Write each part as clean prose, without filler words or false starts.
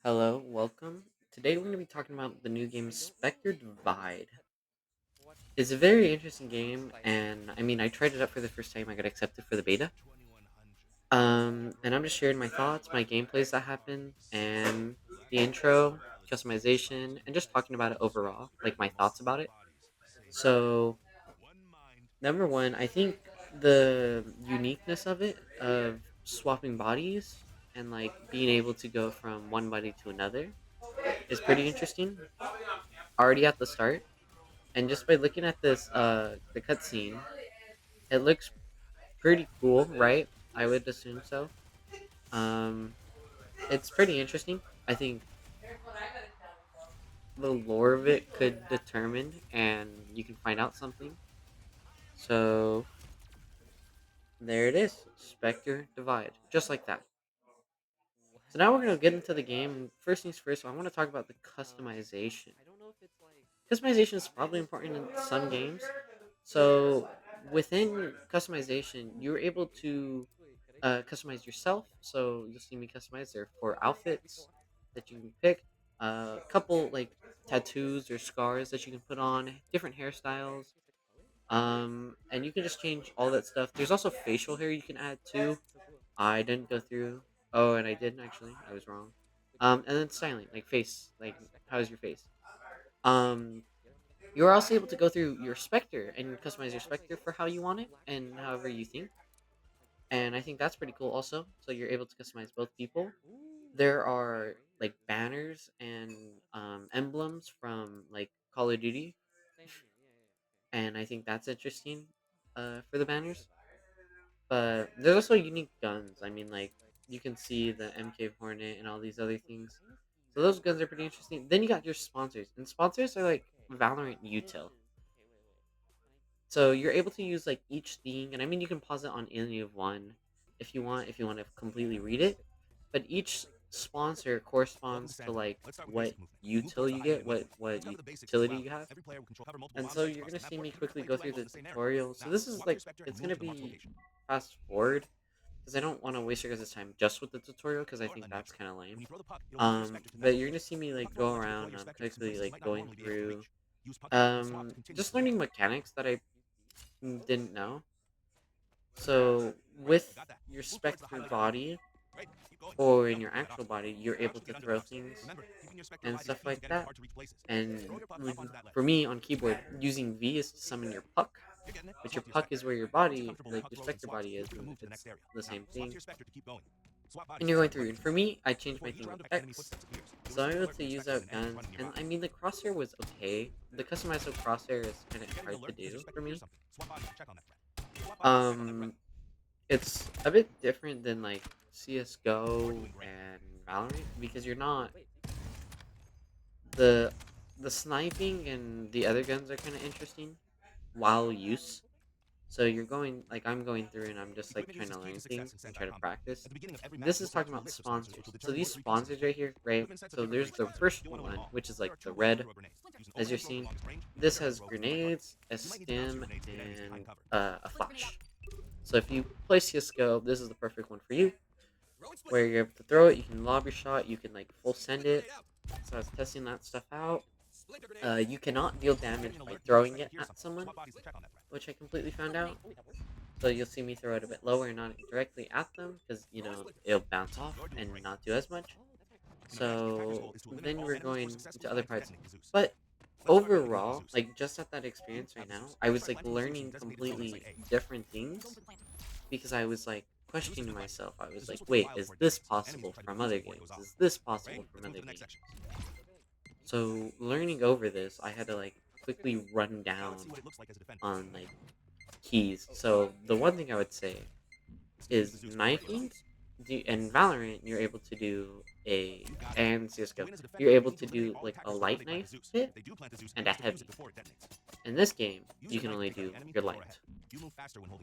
Hello, welcome. Today we're going to be talking about the new game Spectre Divide. It's a very interesting game, and I tried it out for the first time. I got accepted for the beta. And I'm just sharing my thoughts, my gameplays that happened, and the intro, customization, and just talking about it overall, like my thoughts about it. So, number one, I think the uniqueness of it, of swapping bodies and like being able to go from one body to another, is pretty interesting already at the start. And just by looking at this, the cutscene, it looks pretty cool, right? I would assume so. Um, it's pretty interesting. I think the lore of it could determine, and you can find out something. So there it is, Spectre Divide, just like that. So now we're gonna get into the game. First things first, I want to talk about the customization. Customization is probably important in some games. So within customization, you're able to customize yourself. So you'll see me customize. There are four outfits that you can pick. A couple like tattoos or scars that you can put on. Different hairstyles. And you can just change all that stuff. There's also facial hair you can add too. I didn't go through. Oh, and I didn't actually. I was wrong. And then styling, like face, like how's your face? Um, you're also able to go through your Spectre and customize your Spectre for how you want it and however you think. And I think that's pretty cool also. So you're able to customize both people. There are like banners and emblems from like Call of Duty, and I think that's interesting for the banners. But there's also unique guns. Like you can see the MK Hornet and all these other things. So those guns are pretty interesting. Then you got your sponsors, and sponsors are like Valorant Util. So you're able to use like each thing, and you can pause it on any of one if you want to completely read it. But each sponsor corresponds to like what util you get, what utility you have. And so you're gonna see me quickly go through the tutorial. So this is like it's gonna be fast forward because I don't want to waste your guys' time just with the tutorial because I think that's kind of lame. But you're gonna see me like go around, quickly like going through, just learning mechanics that I didn't know. So with your Spectre body or in your actual body, you're able to throw things and stuff like that. And for me on keyboard, using V is to summon your puck, but your puck is where your body, like your Spectre body is, and it's the same thing. And you're going through. And for me, I changed my thing with X. So I'm able to use out guns. And the crosshair was okay. The customizable crosshair is kind of hard to do for me. Um, It's a bit different than like CS:GO and Valorant because you're not the the sniping and the other guns are kind of interesting while use. So you're going like I'm going through and I'm just like trying to learn things and try to practice. This is talking about sponsors. So these sponsors right here, right? So there's the first one, which is like the red, as you're seeing. This has grenades, a stim, and a flash. So if you play CS:GO, this is the perfect one for you where you're able to throw it. You can lob your shot. You can like full send it. So I was testing that stuff out. You cannot deal damage by throwing it at someone, which I completely found out. So you'll see me throw it a bit lower and not directly at them because it'll bounce off and not do as much. So then we're going into other parts, but overall, like just at that experience right now, I was like learning completely different things because I was like questioning myself. I was like, wait, is this possible from other games? Is this possible from other games? So learning over this, I had to like quickly run down on like keys. So the one thing I would say is knifing. In Valorant, you're able to do and CS:GO, you're able to do like a light knife hit and a heavy. In this game, you can only do your light.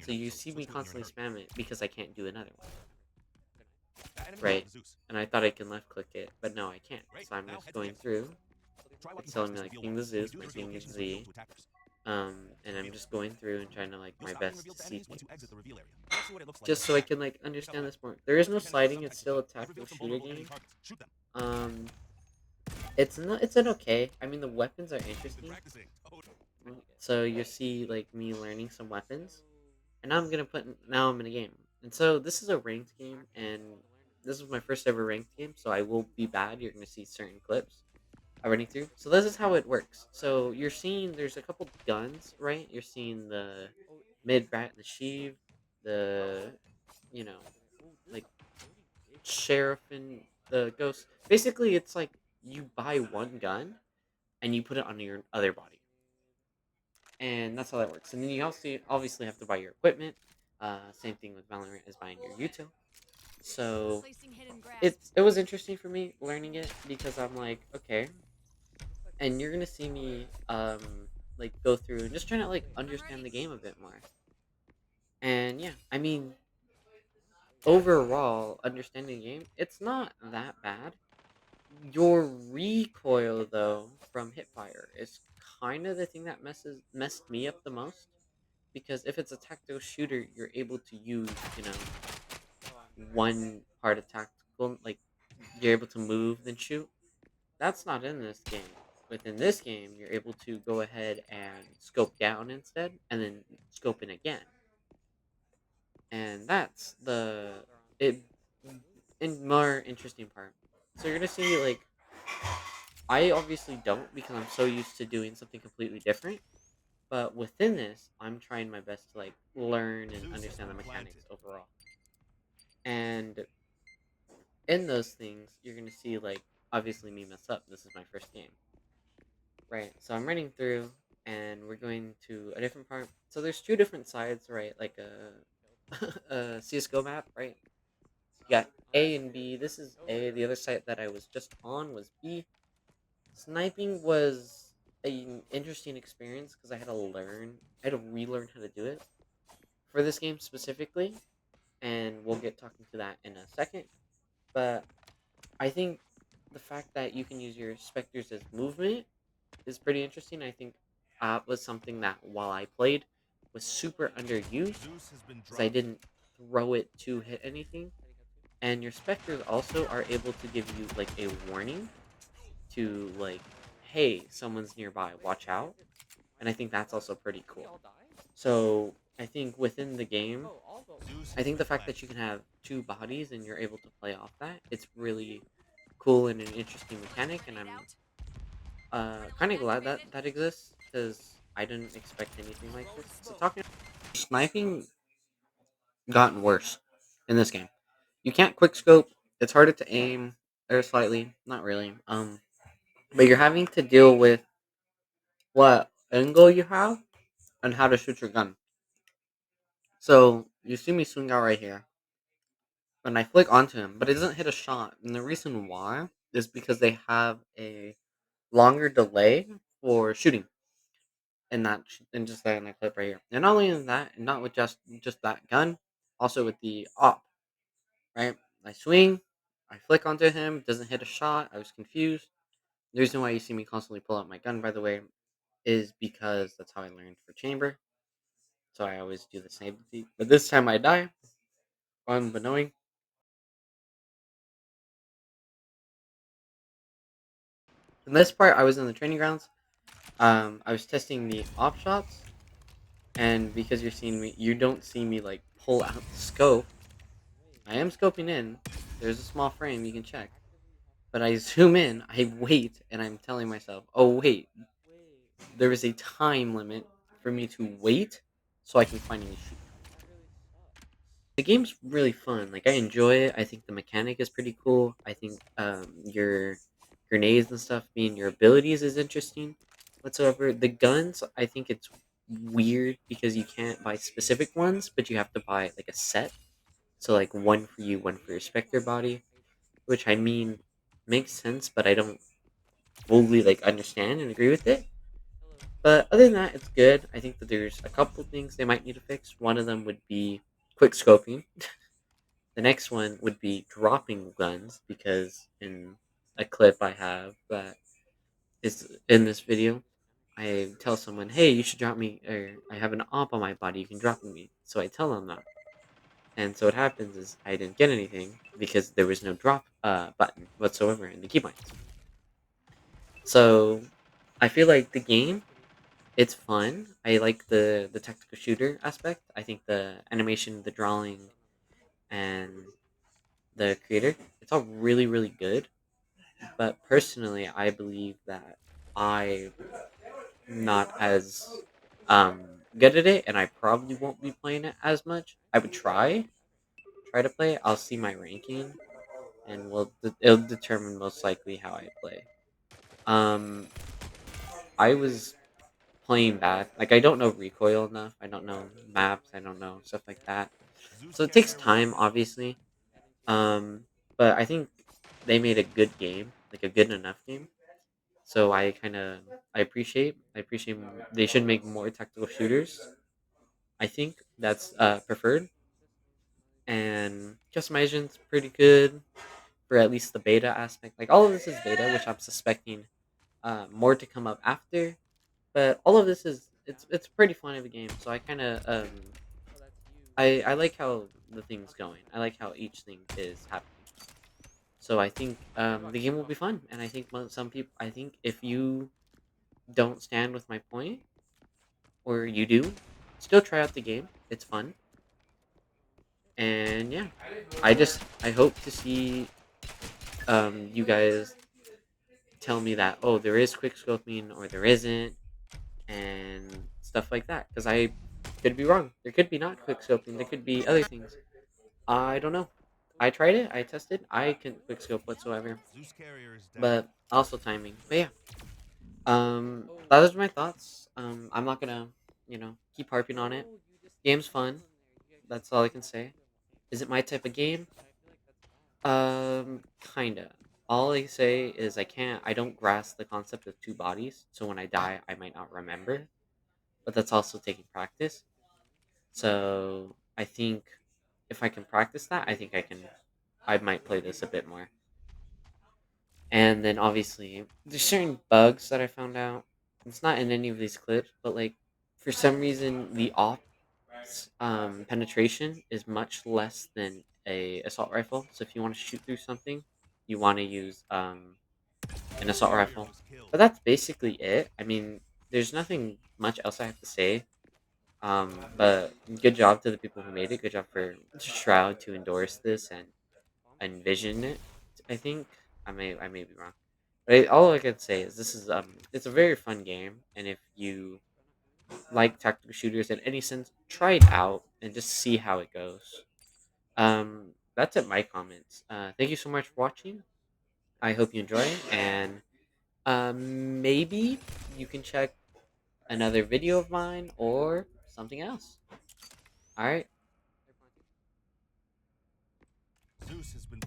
So you see me constantly spam it because I can't do another one. Right? And I thought I can left click it, but no, I can't. So I'm just going through. It's telling me like King the Zeus, my King is Z. And I'm just going through and trying to like You'll my stop being best to revealed see enemies once things, you exit the reveal area. I'll see what it looks like just from so I here. can like Take a understand look. this more. There is no If enemies sliding; come it's next to still you, a you've tactical revealed some shooter vulnerable enemy game. targets. Shoot them. Um, it's an okay. I mean, the weapons are You've been interesting. practicing. Oh, So you see like me learning some weapons, and now now I'm in a game. And so this is a ranked game, and this is my first ever ranked game. So I will be bad. You're gonna see certain clips I'm running through. So this is how it works. So you're seeing there's a couple guns, right? You're seeing the mid rat, the sheave, the you know like sheriff and the ghost. Basically, it's like you buy one gun and you put it on your other body, and that's how that works. And then you also obviously have to buy your equipment. Same thing with Valorant as buying your util. So it was interesting for me learning it because I'm like, okay, and you're gonna see me like go through and just trying to like understand the game a bit more. And yeah, I mean overall understanding the game, it's not that bad. Your recoil though from hipfire is kind of the thing that messed me up the most, because if it's a tactical shooter, you're able to use, one part of tactical, like you're able to move then shoot. That's not in this game. Within this game, you're able to go ahead and scope down instead, and then scope in again, and that's the it in more interesting part. So you're gonna see like I obviously don't because I'm so used to doing something completely different. But within this, I'm trying my best to like learn and Zeus has understand the been mechanics planted. overall. And in those things, you're gonna see like obviously me mess up. This is my first game, right? So I'm running through, and we're going to a different part. So there's two different sides, right? Like a a CS:GO map, right? You got A and B. This is A. The other site that I was just on was B. Sniping was an interesting experience because I had to relearn how to do it for this game specifically, and we'll get talking to that in a second. But I think the fact that you can use your specters as movement is pretty interesting. I think was something that while I played was super underused Zeus has been because I dropped. didn't throw it to hit anything. And your specters also are able to give you like a warning to like, hey, someone's nearby, watch out. And I think that's also pretty cool. So I think within the game, Zeus I has think the been fact that planted. you can have two bodies and you're able to play off that, it's really cool and an interesting mechanic. And I'm kind of glad that that exists because I didn't expect anything like this. So talking sniping gotten worse in this game. You can't quick scope. It's harder to aim or slightly, not really. But you're having to deal with what angle you have and how to shoot your gun. So you see me swing out right here, and I flick onto him, but it doesn't hit a shot. And the reason why is because they have a longer delay for shooting, and just that in the clip right here. And not only in that, and not with just that gun, also with the op. Right, I swing, I flick onto him, doesn't hit a shot. I was confused. The reason why you see me constantly pull out my gun, by the way, is because that's how I learned for chamber. So I always do the same thing. But this time I die, unbeknowing. In this part, I was in the training grounds. I was testing the op shots, and because you're seeing me, you don't see me like pull out the scope. I am scoping in. There's a small frame you can check, but I zoom in. I wait, and I'm telling myself, "Oh wait, there is a time limit for me to wait, so I can finally shoot." The game's really fun. Like I enjoy it. I think the mechanic is pretty cool. I think your grenades and stuff being your abilities is interesting. Whatsoever the guns, I think it's weird because you can't buy specific ones, but you have to buy like a set. So like one for you, one for your Spectre body, which I mean makes sense, but I don't fully like understand and agree with it. But other than that, it's good. I think that there's a couple things they might need to fix. One of them would be quick scoping. The next one would be dropping guns because in a clip I have that is in this video, I tell someone, "Hey, you should drop me," or I have an op on my body. You can drop me. So I tell them that, and so what happens is I didn't get anything because there was no drop button whatsoever in the keybinds. So I feel like the game, it's fun. I like the tactical shooter aspect. I think the animation, the drawing, and the creator, it's all really really good. But personally, I believe that I'm not as good at it, and I probably won't be playing it as much. I would try to play it. I'll see my ranking, and it'll determine most likely how I play. Um, I was playing bad. Like I don't know recoil enough. I don't know maps. I don't know stuff like that. Zeus So it takes carrier ready. time, obviously. Um, but I think they made a good game, like a good enough game. So I appreciate they should make more tactical shooters. I think that's preferred, and customization's pretty good for at least the beta aspect. Like all of this is beta, which I'm suspecting more to come up after. But all of this is it's pretty fun of a game. So I kind of I like how the thing's going. I like how each thing is happening. So I think the game will be fun, and I think some people. I think if you don't stand with my point, or you do, still try out the game. It's fun, and yeah, I hope to see you guys tell me that, oh, there is quick scoping or there isn't, and stuff like that, because I could be wrong. There could be not quick scoping. There could be other things. I don't know. I tried it. I tested. I couldn't quick scope whatsoever, Zeus carrier is down. but also timing. But yeah, those are my thoughts. I'm not gonna, keep harping on it. Game's fun. That's all I can say. Is it my type of game? Kinda. All I say is I don't grasp the concept of two bodies, so when I die, I might not remember. But that's also taking practice. So I think if I can practice that, I might play this a bit more. And then obviously, there's certain bugs that I found out. It's not in any of these clips, but like for some reason, the ops penetration is much less than a assault rifle. So if you want to shoot through something, you want to use an Zeus assault carrier rifle. was killed. But that's basically it. I mean, there's nothing much else I have to say. But good job to the people who made it. Good job for Shroud to endorse this and envision it. I think I may be wrong. But all I can say is this is it's a very fun game, and if you like tactical shooters in any sense, try it out and just see how it goes. That's it. My comments. Thank you so much for watching. I hope you enjoy it, and maybe you can check another video of mine or something else. All right. Zeus has been